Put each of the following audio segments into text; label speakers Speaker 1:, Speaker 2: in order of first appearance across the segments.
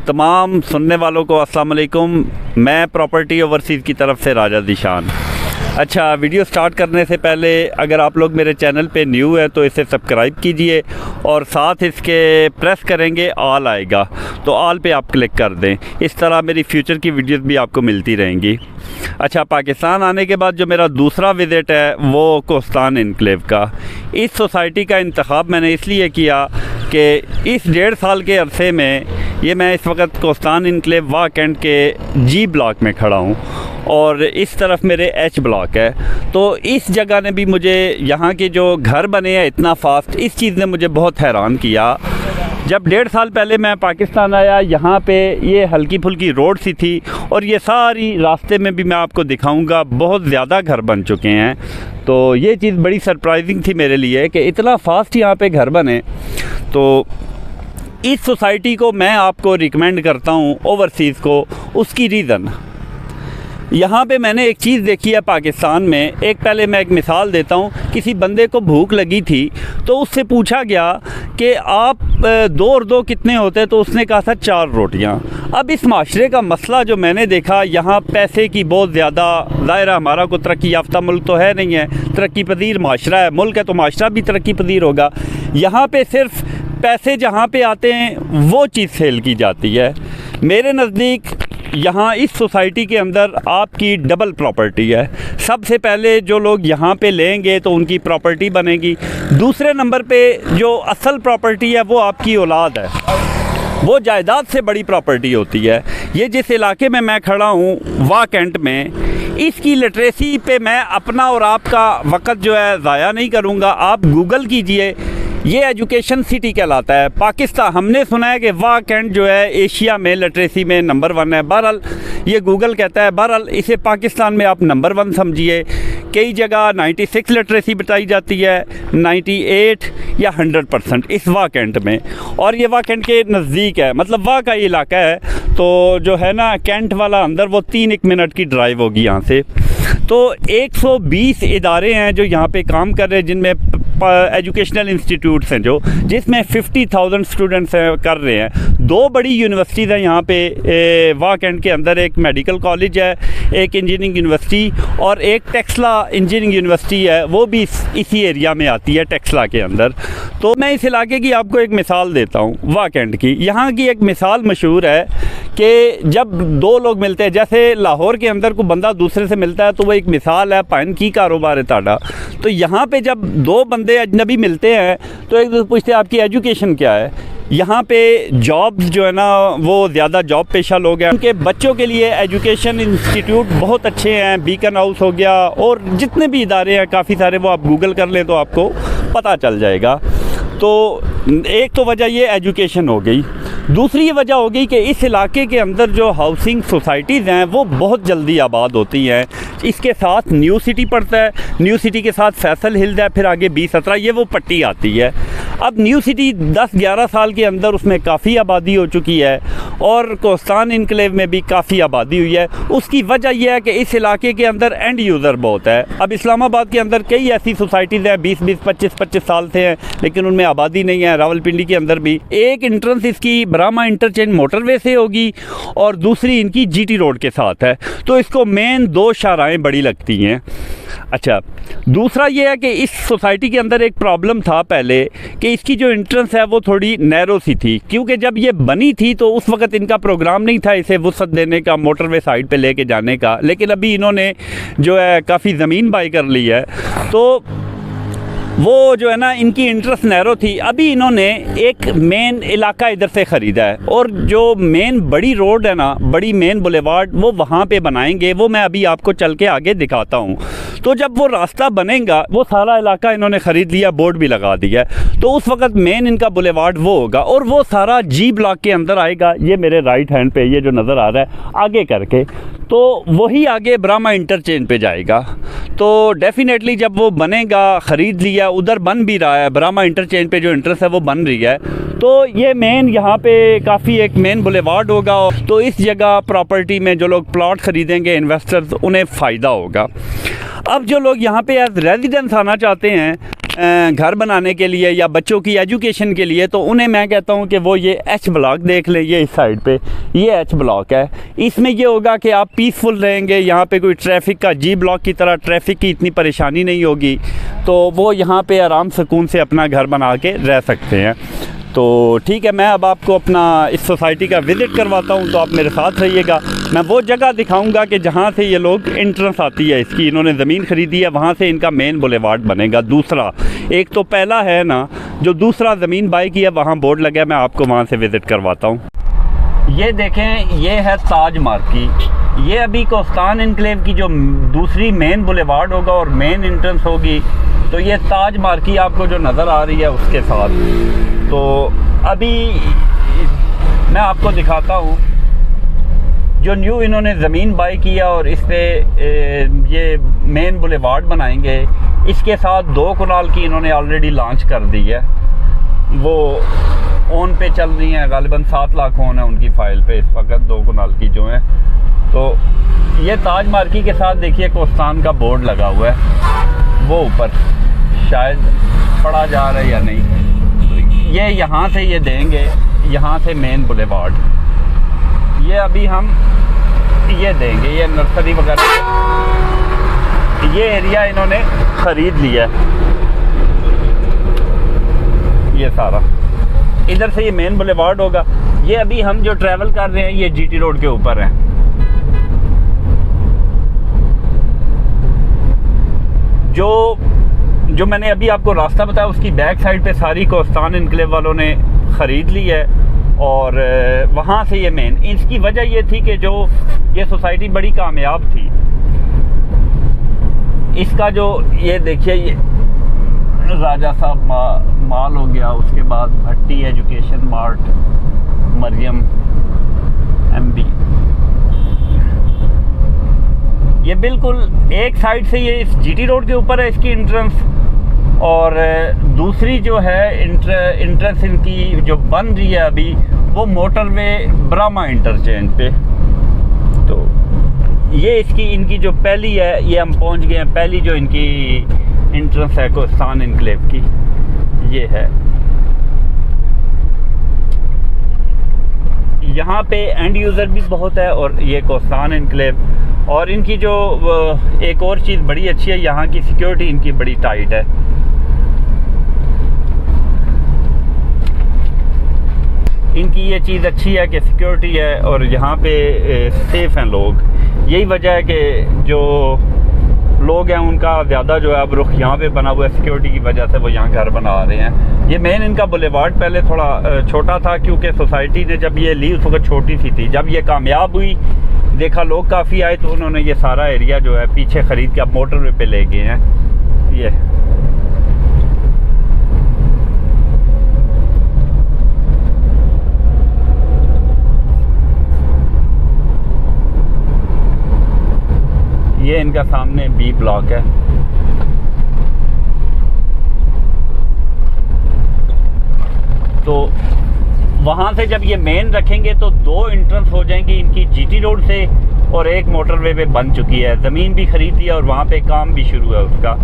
Speaker 1: तमाम सुनने वालों को अस्सलाम वालेकुम। मैं प्रॉपर्टी ओवरसीज़ की तरफ से राजा ज़ीशान। अच्छा, वीडियो स्टार्ट करने से पहले अगर आप लोग मेरे चैनल पे न्यू है तो इसे सब्सक्राइब कीजिए और साथ इसके प्रेस करेंगे ऑल आएगा तो ऑल पे आप क्लिक कर दें। इस तरह मेरी फ्यूचर की वीडियोस भी आपको मिलती रहेंगी। अच्छा, पाकिस्तान आने के बाद जो मेरा दूसरा विज़िट है वो कोस्तान इनक्लेव का। इस सोसाइटी का इंतखाब मैंने इसलिए किया कि इस 1.5 साल के अरसे में ये मैं इस वक्त कोस्तान इनक्लेव वाह कैंट के जी ब्लॉक में खड़ा हूँ और इस तरफ मेरे एच ब्लॉक है। तो इस जगह ने भी मुझे, यहाँ के जो घर बने हैं इतना फास्ट, इस चीज़ ने मुझे बहुत हैरान किया। जब 1.5 साल पहले मैं पाकिस्तान आया, यहाँ पे ये हल्की फुल्की रोड सी थी और ये सारी रास्ते में भी मैं आपको दिखाऊंगा बहुत ज़्यादा घर बन चुके हैं। तो ये चीज़ बड़ी सरप्राइजिंग थी मेरे लिए कि इतना फास्ट यहाँ पे घर बने। तो इस सोसाइटी को मैं आपको रिकमेंड करता हूँ ओवरसीज़ को। उसकी रीज़न, यहाँ पे मैंने एक चीज़ देखी है पाकिस्तान में। पहले मैं एक मिसाल देता हूँ। किसी बंदे को भूख लगी थी तो उससे पूछा गया कि आप 2 और 2 कितने होते हैं, तो उसने कहा था 4 रोटियाँ। अब इस माशरे का मसला जो मैंने देखा, यहाँ पैसे की बहुत ज़्यादा, ज़ाहिर है हमारा कोई तरक्की याफ्ता मुल्क तो है नहीं है, तरक्की पजीर माशरा है। मुल्क है तो माशरा भी तरक्की पजीर होगा। यहाँ पे सिर्फ पैसे जहाँ पे आते हैं वो चीज़ सेल की जाती है। मेरे नज़दीक यहाँ इस सोसाइटी के अंदर आपकी डबल प्रॉपर्टी है। सबसे पहले जो लोग यहाँ पे लेंगे तो उनकी प्रॉपर्टी बनेगी। दूसरे नंबर पे जो असल प्रॉपर्टी है वो आपकी औलाद है, वो जायदाद से बड़ी प्रॉपर्टी होती है। ये जिस इलाके में मैं खड़ा हूँ वाह कैंट में, इसकी लिटरेसी पे मैं अपना और आपका वक्त जो है ज़ाया नहीं करूँगा। आप गूगल कीजिए, ये एजुकेशन सिटी कहलाता है पाकिस्तान। हमने सुना है कि वाह कैंट जो है एशिया में लिटरेसी में नंबर 1 है। बहरहाल ये गूगल कहता है, बहरहाल इसे पाकिस्तान में आप नंबर 1 समझिए। कई जगह 96 लिटरेसी बताई जाती है, 98 या 100% इस वाह कैंट में। और ये वाह कैंट के नज़दीक है, मतलब वाह का इलाका है। तो जो है ना कैंट वाला अंदर, वो 3 मिनट की ड्राइव होगी यहाँ से। तो 120 इदारे हैं जो यहाँ पे काम कर रहे हैं, जिनमें एजुकेशनल इंस्टीट्यूट्स हैं जो, जिसमें 50,000 स्टूडेंट्स कर रहे हैं। 2 बड़ी यूनिवर्सिटीज़ हैं यहाँ पे वाह कैंट के अंदर। एक मेडिकल कॉलेज है, एक इंजीनियरिंग यूनिवर्सिटी, और एक टेक्सला इंजीनियरिंग यूनिवर्सिटी है, वो भी इसी एरिया में आती है टेक्सला के अंदर। तो मैं इस इलाके की आपको एक मिसाल देता हूँ वाह कैंट की। यहाँ की एक मिसाल मशहूर है कि जब 2 लोग मिलते हैं, जैसे लाहौर के अंदर कोई बंदा दूसरे से मिलता है तो वो एक मिसाल है, पान की कारोबार है ताड़ा। तो यहाँ पे जब 2 बंदे अजनबी मिलते हैं तो एक दूसरे पूछते हैं आपकी एजुकेशन क्या है। यहाँ पे जॉब्स जो है ना वो ज़्यादा जॉब पेशा लोग हैं, उनके बच्चों के लिए एजुकेशन इंस्टीट्यूट बहुत अच्छे हैं। बीकन हाउस हो गया और जितने भी इदारे हैं काफ़ी सारे, वो आप गूगल कर लें तो आपको पता चल जाएगा। तो एक तो वजह ये एजुकेशन हो गई। दूसरी ये वजह हो गई कि इस इलाके के अंदर जो हाउसिंग सोसाइटीज़ हैं वो बहुत जल्दी आबाद होती हैं। इसके साथ न्यू सिटी पड़ता है, न्यू सिटी के साथ फैसल हिल्स है, फिर आगे 20-17 ये वो पट्टी आती है। अब न्यू सिटी 10-11 साल के अंदर उसमें काफ़ी आबादी हो चुकी है और कोस्तान इनक्लेव में भी काफ़ी आबादी हुई है। उसकी वजह यह है कि इस इलाके के अंदर एंड यूज़र बहुत है। अब इस्लामाबाद के अंदर कई ऐसी सोसाइटीज़ हैं 20-20, 25-25 साल से हैं, लेकिन उनमें आबादी नहीं है। रावलपिंडी के अंदर भी एक एंट्रेंस इसकी ब्राह्मा इंटरचेंज मोटरवे से होगी और दूसरी इनकी जीटी रोड के साथ है। तो इसको मेन 2 शाहराहें बड़ी लगती हैं। अच्छा, दूसरा ये है कि इस सोसाइटी के अंदर एक प्रॉब्लम था पहले कि इसकी जो एंट्रेंस है वो थोड़ी नैरो सी थी, क्योंकि जब ये बनी थी तो उस वक्त इनका प्रोग्राम नहीं था इसे वुसअत देने का, मोटरवे साइड पे लेके जाने का। लेकिन अभी इन्होंने जो है काफ़ी ज़मीन बाई कर ली है, तो वो जो है ना इनकी इंटरेस्ट नैरो थी। अभी इन्होंने एक मेन इलाका इधर से ख़रीदा है और जो मेन बड़ी रोड है ना, बड़ी मेन बुलेवार्ड, वो वहाँ पे बनाएंगे। वो मैं अभी आपको चल के आगे दिखाता हूँ। तो जब वो रास्ता बनेगा, वो सारा इलाका इन्होंने ख़रीद लिया, बोर्ड भी लगा दिया, तो उस वक्त मेन इनका बुलेवार्ड वो होगा और वो सारा जी ब्लॉक के अंदर आएगा। ये मेरे राइट हैंड पे ये जो नज़र आ रहा है आगे करके, तो वही आगे ब्राह्मा इंटरचेंज पे जाएगा। तो डेफिनेटली जब वो बनेगा, ख़रीद लिया, उधर बन भी रहा है, ब्राह्मा इंटरचेंज पे जो इंटरेस्ट है वो बन रही है, तो ये मेन यहाँ पे काफ़ी एक मेन बुलेवार्ड होगा। तो इस जगह प्रॉपर्टी में जो लोग प्लॉट ख़रीदेंगे इन्वेस्टर्स, उन्हें फ़ायदा होगा। अब जो लोग यहाँ पे एज रेजिडेंस आना चाहते हैं घर बनाने के लिए या बच्चों की एजुकेशन के लिए, तो उन्हें मैं कहता हूँ कि वो ये एच ब्लॉक देख लें। ये इस साइड पे ये एच ब्लॉक है। इसमें ये होगा कि आप पीसफुल रहेंगे, यहाँ पे कोई ट्रैफिक का जी ब्लॉक की तरह ट्रैफिक की इतनी परेशानी नहीं होगी, तो वो यहाँ पे आराम सुकून से अपना घर बना के रह सकते हैं। तो ठीक है, मैं अब आपको अपना इस सोसाइटी का विज़िट करवाता हूँ, तो आप मेरे साथ रहिएगा। मैं वो जगह दिखाऊंगा कि जहाँ से ये लोग एंट्रेंस आती है इसकी, इन्होंने ज़मीन ख़रीदी है, वहाँ से इनका मेन बुलेवार्ड बनेगा। दूसरा, एक तो पहला है ना, जो दूसरा ज़मीन बाई की है वहाँ बोर्ड लगा है, मैं आपको वहाँ से विज़िट करवाता हूँ। ये देखें, ये है ताज मार्केट। ये अभी कोस्तान इनक्लेव की जो दूसरी मेन बुलेवार्ड होगा और मेन एंट्रेंस होगी, तो ये ताज मार्केट आपको जो नज़र आ रही है उसके साथ। तो अभी मैं आपको दिखाता हूँ जो न्यू इन्होंने ज़मीन बाई किया और इस पर ये मेन बुलेवार्ड बनाएंगे। इसके साथ 2 कनाल की इन्होंने ऑलरेडी लॉन्च कर दी है, वो ओन पे चल रही हैं। गालिबन 7 लाख ओन है उनकी फ़ाइल पे इस वक्त 2 कनाल की जो है। तो ये ताज मार्केट के साथ देखिए कोस्तान का बोर्ड लगा हुआ है, वो ऊपर शायद पड़ा जा रहा है या नहीं। ये यहाँ से ये देंगे, यहाँ से मेन बुलेवार्ड, ये अभी हम ये देंगे। ये नर्सरी वगैरह, ये एरिया इन्होंने ख़रीद लिया है, ये सारा। इधर से ये मेन बुलेवार्ड होगा। ये अभी हम जो ट्रैवल कर रहे हैं ये जीटी रोड के ऊपर है। जो मैंने अभी आपको रास्ता बताया उसकी बैक साइड पे सारी कोस्तान इनक्लेव वालों ने ख़रीद ली है, और वहाँ से ये मेन, इसकी वजह ये थी कि जो ये सोसाइटी बड़ी कामयाब थी। इसका जो ये देखिए, ये राजा साहब माल हो गया, उसके बाद भट्टी एजुकेशन मार्ट, मरियम एमबी, ये बिल्कुल एक साइड से ये इस जीटी रोड के ऊपर है इसकी एंट्रेंस, और दूसरी जो है एंट्रेंस इनकी जो बन रही है अभी, वो मोटरवे ब्राह्मा इंटरचेंज पे। तो ये इसकी इनकी जो पहली है, ये हम पहुंच गए हैं, पहली जो इनकी एंट्रेंस है कोस्तान इनक्लेव की, ये है। यहाँ पे एंड यूज़र भी बहुत है, और ये कोस्तान इनक्लेव। और इनकी जो एक और चीज़ बड़ी अच्छी है, यहाँ की सिक्योरिटी इनकी बड़ी टाइट है। इनकी ये चीज़ अच्छी है कि सिक्योरिटी है, और यहाँ पे सेफ़ हैं लोग। यही वजह है कि जो लोग हैं उनका ज़्यादा जो है अब रुख यहाँ पे बना हुआ है, सिक्योरिटी की वजह से वो यहाँ घर बना रहे हैं। ये मेन इनका बुलेवार्ड पहले थोड़ा छोटा था, क्योंकि सोसाइटी ने जब ये ली उस वक्त छोटी सी थी। जब ये कामयाब हुई, देखा लोग काफ़ी आए, तो उन्होंने ये सारा एरिया जो है पीछे ख़रीद के अब मोटरवे पे ले गए हैं। ये इनका सामने बी ब्लॉक है। तो वहाँ से जब ये मेन रखेंगे तो 2 एंट्रेंस हो जाएंगी इनकी जीटी रोड से, और एक मोटरवे पे बन चुकी है। ज़मीन भी खरीदी है और वहाँ पे काम भी शुरू है उसका।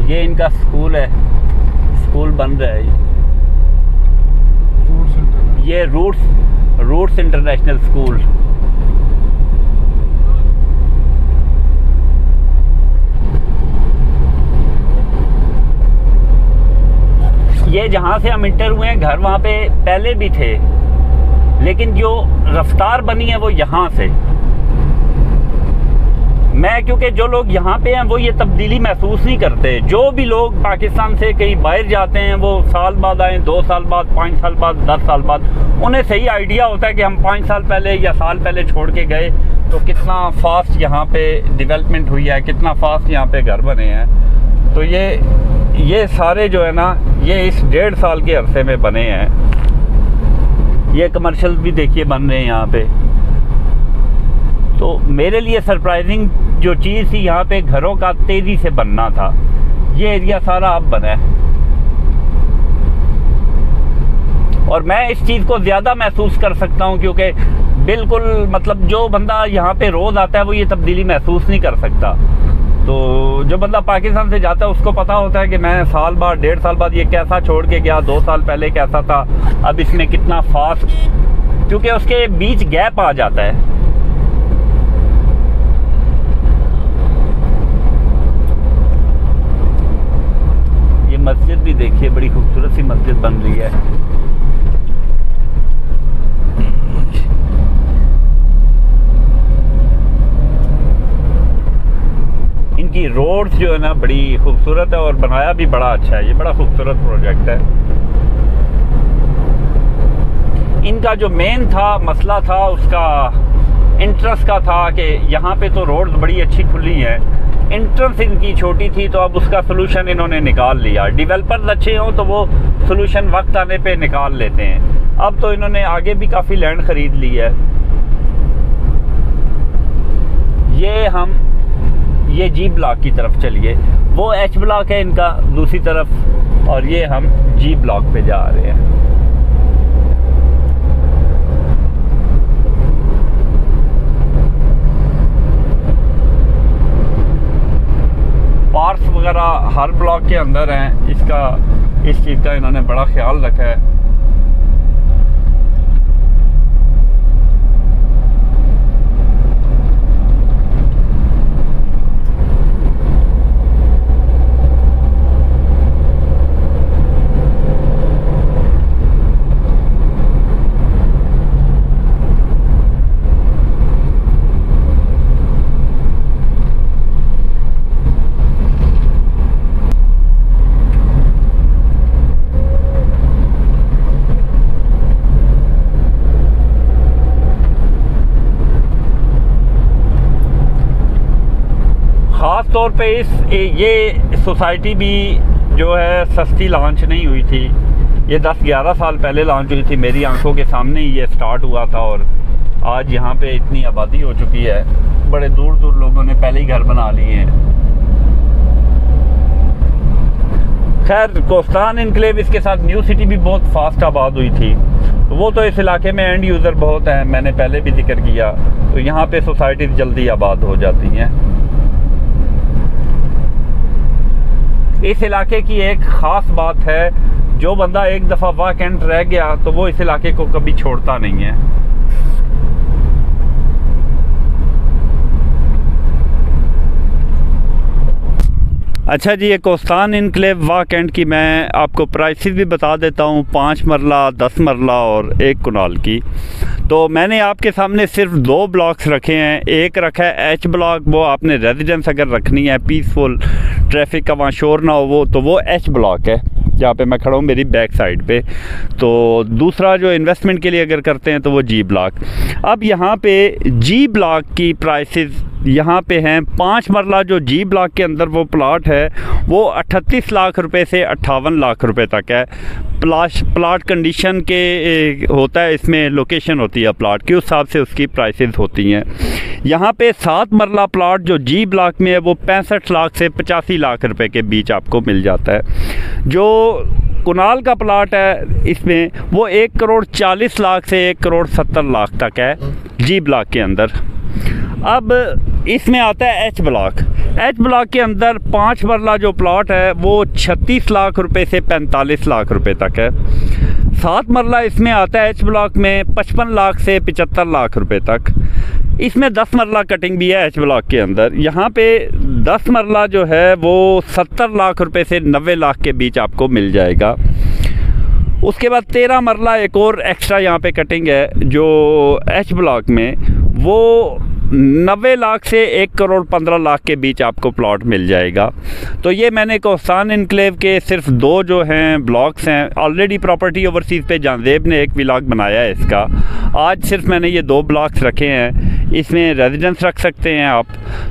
Speaker 1: ये इनका स्कूल है, स्कूल बन रहा है। ये रूट्स इंटरनेशनल स्कूल। ये जहाँ से हम इंटर हुए हैं घर, वहाँ पे पहले भी थे, लेकिन जो रफ्तार बनी है वो यहाँ से। मैं क्योंकि जो लोग यहाँ पे हैं वो ये तब्दीली महसूस नहीं करते। जो भी लोग पाकिस्तान से कहीं बाहर जाते हैं वो साल बाद आए, 2 साल बाद, 5 साल बाद, 10 साल बाद, उन्हें सही आइडिया होता है कि हम 5 साल पहले या साल पहले छोड़ के गए तो कितना फास्ट यहाँ पे डेवलपमेंट हुई है, कितना फास्ट यहाँ पे घर बने हैं। तो ये सारे जो है ना, ये इस 1.5 साल के अरसे में बने हैं। ये कमर्शियल भी देखिए बन रहे हैं यहाँ पे। तो मेरे लिए सरप्राइजिंग जो चीज़ थी, यहाँ पे घरों का तेज़ी से बनना था। ये एरिया सारा अब बना है। और मैं इस चीज़ को ज़्यादा महसूस कर सकता हूँ, क्योंकि बिल्कुल मतलब जो बंदा यहाँ पे रोज़ आता है वो ये तब्दीली महसूस नहीं कर सकता। तो जो बंदा पाकिस्तान से जाता है उसको पता होता है कि मैं साल बाद 1.5 साल बाद ये कैसा छोड़ के गया, 2 साल पहले कैसा था, अब इसमें कितना फास्ट, क्योंकि उसके बीच गैप आ जाता है। ये मस्जिद भी देखिए, बड़ी खूबसूरत सी मस्जिद बन रही है। इनकी रोड्स जो है ना बड़ी खूबसूरत है और बनाया भी बड़ा अच्छा है। ये बड़ा खूबसूरत प्रोजेक्ट है। इनका जो मेन मसला था उसका इंट्रेंस का था कि यहाँ पे तो रोड्स बड़ी अच्छी खुली है, इंट्रेंस इनकी छोटी थी, तो अब उसका सोल्यूशन इन्होंने निकाल लिया। डेवलपर्स अच्छे हों तो वो सोल्यूशन वक्त आने पे निकाल लेते हैं। अब तो इन्होंने आगे भी काफ़ी लैंड ख़रीद ली है। ये जी ब्लॉक की तरफ चलिए, वो एच ब्लॉक है इनका दूसरी तरफ, और ये हम जी ब्लॉक पे जा रहे हैं। पार्क्स वगैरह हर ब्लॉक के अंदर हैं। इस चीज़ का इन्होंने बड़ा ख्याल रखा है। ख़ास तौर पे ये सोसाइटी भी जो है सस्ती लॉन्च नहीं हुई थी। ये 10-11 साल पहले लॉन्च हुई थी, मेरी आंखों के सामने ही ये स्टार्ट हुआ था, और आज यहाँ पे इतनी आबादी हो चुकी है, बड़े दूर दूर लोगों ने पहले ही घर बना लिए हैं। खैर कोस्तान इनक्लेव, इसके साथ न्यू सिटी भी बहुत फास्ट आबाद हुई थी। वो तो इस इलाके में एंड यूज़र बहुत हैं, मैंने पहले भी जिक्र किया, तो यहाँ पे सोसाइटीज़ जल्दी आबाद हो जाती हैं। इस इलाके की एक ख़ास बात है, जो बंदा एक दफ़ा वाकैंट रह गया तो वो इस इलाके को कभी छोड़ता नहीं है। अच्छा जी, ये कोस्तान इनक्लेव वाकैंट की मैं आपको प्राइसेस भी बता देता हूँ, 5 मरला, 10 मरला और 1 कनाल की। तो मैंने आपके सामने सिर्फ 2 ब्लॉक्स रखे हैं। एक रखा है एच ब्लॉक, वो आपने रेजिडेंस अगर रखनी है, पीसफुल, ट्रैफिक का वहाँ शोर ना हो, तो वो एच ब्लॉक है, जहाँ पे मैं खड़ा हूँ मेरी बैक साइड पे। तो दूसरा जो इन्वेस्टमेंट के लिए अगर करते हैं तो वो जी ब्लॉक। अब यहाँ पे जी ब्लॉक की प्राइसेस यहाँ पे हैं। 5 मरला जो जी ब्लॉक के अंदर वो प्लाट है वो 38 लाख रुपए से 58 लाख रुपए तक है। प्लाट कंडीशन के होता है, इसमें लोकेशन होती है प्लाट की, उस हिसाब से उसकी प्राइसेस होती हैं। यहाँ पे 7 मरला प्लाट जो जी ब्लॉक में है वो 65 लाख से 85 लाख रुपए के बीच आपको मिल जाता है। जो कुनाल का प्लाट है इसमें वो 1 करोड़ 40 लाख से 1 करोड़ 70 लाख तक है जी ब्लॉक के अंदर। अब इसमें आता है एच ब्लॉक। एच ब्लॉक के अंदर 5 मरला जो प्लॉट है वो 36 लाख रुपए से 45 लाख रुपए तक है। 7 मरला इसमें आता है एच ब्लॉक में 55 लाख से 75 लाख रुपए तक। इसमें 10 मरला कटिंग भी है एच ब्लॉक के अंदर। यहाँ पे 10 मरला जो है वो 70 लाख रुपए से 90 लाख के बीच आपको मिल जाएगा। उसके बाद 13 मरला एक और एक्स्ट्रा यहाँ पे कटिंग है जो एच ब्लॉक में, वो 90 लाख से 1 करोड़ 15 लाख के बीच आपको प्लॉट मिल जाएगा। तो ये मैंने कोस्तान इनक्लेव के सिर्फ 2 जो हैं ब्लॉक्स हैं। ऑलरेडी प्रॉपर्टी ओवरसीज़ पे जानजेब ने एक व्लॉग बनाया है इसका। आज सिर्फ मैंने ये 2 ब्लॉक्स रखे हैं। इसमें रेजिडेंस रख सकते हैं आप,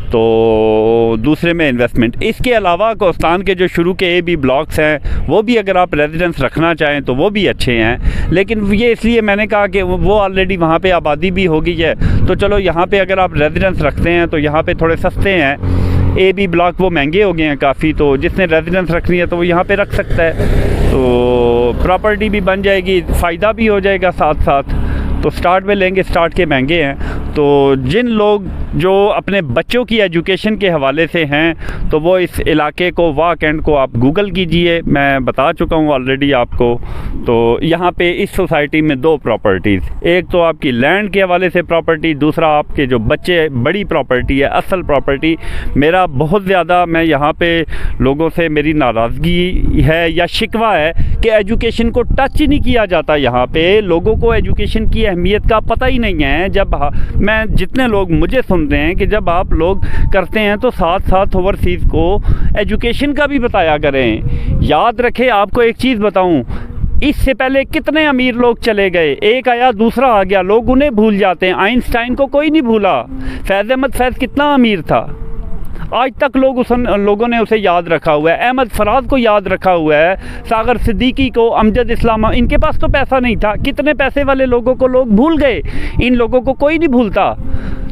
Speaker 1: तो दूसरे में इन्वेस्टमेंट। इसके अलावा कोस्तान के जो शुरू के ए बी ब्लॉक्स हैं वो भी अगर आप रेजिडेंस रखना चाहें तो वो भी अच्छे हैं, लेकिन ये इसलिए मैंने कहा कि वो ऑलरेडी वहाँ पे आबादी भी हो गई है, तो चलो यहाँ पे अगर आप रेजिडेंस रखते हैं तो यहाँ पे थोड़े सस्ते हैं। ए बी ब्लॉक वो महंगे हो गए हैं काफ़ी, तो जिसने रेजिडेंस रखनी है तो वो यहाँ पे रख सकता है, तो प्रॉपर्टी भी बन जाएगी, फ़ायदा भी हो जाएगा साथ साथ। तो स्टार्ट में लेंगे, स्टार्ट के महंगे हैं। तो जिन लोग जो अपने बच्चों की एजुकेशन के हवाले से हैं तो वो इस इलाके को, वाक एंड को आप गूगल कीजिए, मैं बता चुका हूँ ऑलरेडी आपको। तो यहाँ पे इस सोसाइटी में 2 प्रॉपर्टीज़, एक तो आपकी लैंड के हवाले से प्रॉपर्टी, दूसरा आपके जो बच्चे, बड़ी प्रॉपर्टी है, असल प्रॉपर्टी। मेरा बहुत ज़्यादा, मैं यहाँ पे लोगों से मेरी नाराज़गी है या शिकवा है कि एजुकेशन को टच ही नहीं किया जाता। यहाँ पे लोगों को एजुकेशन की अहमियत का पता ही नहीं है। जब मैं, जितने लोग मुझे सुन रहे हैं कि जब आप लोग करते हैं तो साथ साथ ओवरसीज़ को एजुकेशन का भी बताया करें। याद रखें, आपको एक चीज़ बताऊं, इससे पहले कितने अमीर लोग चले गए, एक आया दूसरा आ गया, लोग उन्हें भूल जाते हैं। आइंस्टाइन को कोई नहीं भूला, फैज़ अहमद फैज़ कितना अमीर था, आज तक लोगों ने उसे याद रखा हुआ है। अहमद फराज को याद रखा हुआ है, सागर सिद्दीकी को, अमजद इस्लाम, इनके पास तो पैसा नहीं था, कितने पैसे वाले लोगों को लोग भूल गए, इन लोगों को कोई नहीं भूलता।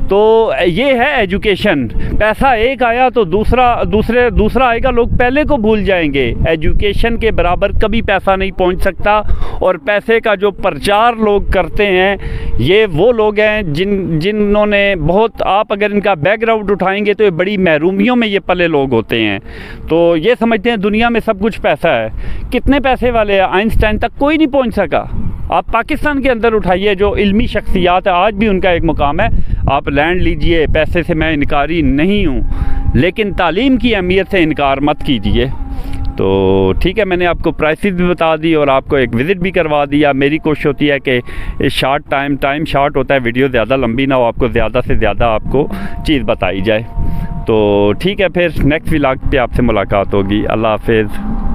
Speaker 1: तो ये है एजुकेशन। पैसा एक आया तो दूसरा आएगा, लोग पहले को भूल जाएंगे। एजुकेशन के बराबर कभी पैसा नहीं पहुंच सकता। और पैसे का जो प्रचार लोग करते हैं, ये वो लोग हैं जिन्होंने बहुत, आप अगर इनका बैकग्राउंड उठाएंगे तो ये बड़ी महरूमियों में ये पले लोग होते हैं। तो ये समझते हैं दुनिया में सब कुछ पैसा है। कितने पैसे वाले हैं, आइंस्टाइन तक कोई नहीं पहुँच सका। आप पाकिस्तान के अंदर उठाइए, जो इल्मी शख्सियात है, आज भी उनका एक मुकाम है। आप लैंड लीजिए, पैसे से मैं इनकारी नहीं हूँ, लेकिन तालीम की अहमियत से इनकार मत कीजिए। तो ठीक है, मैंने आपको प्राइसेस भी बता दी और आपको एक विज़िट भी करवा दिया। मेरी कोशिश होती है कि शॉर्ट टाइम शॉर्ट होता है, वीडियो ज़्यादा लंबी ना हो, आपको ज़्यादा से ज़्यादा आपको चीज़ बताई जाए। तो ठीक है, फिर नेक्स्ट व्लॉग पे आपसे मुलाकात होगी। अल्लाह हाफ़िज़।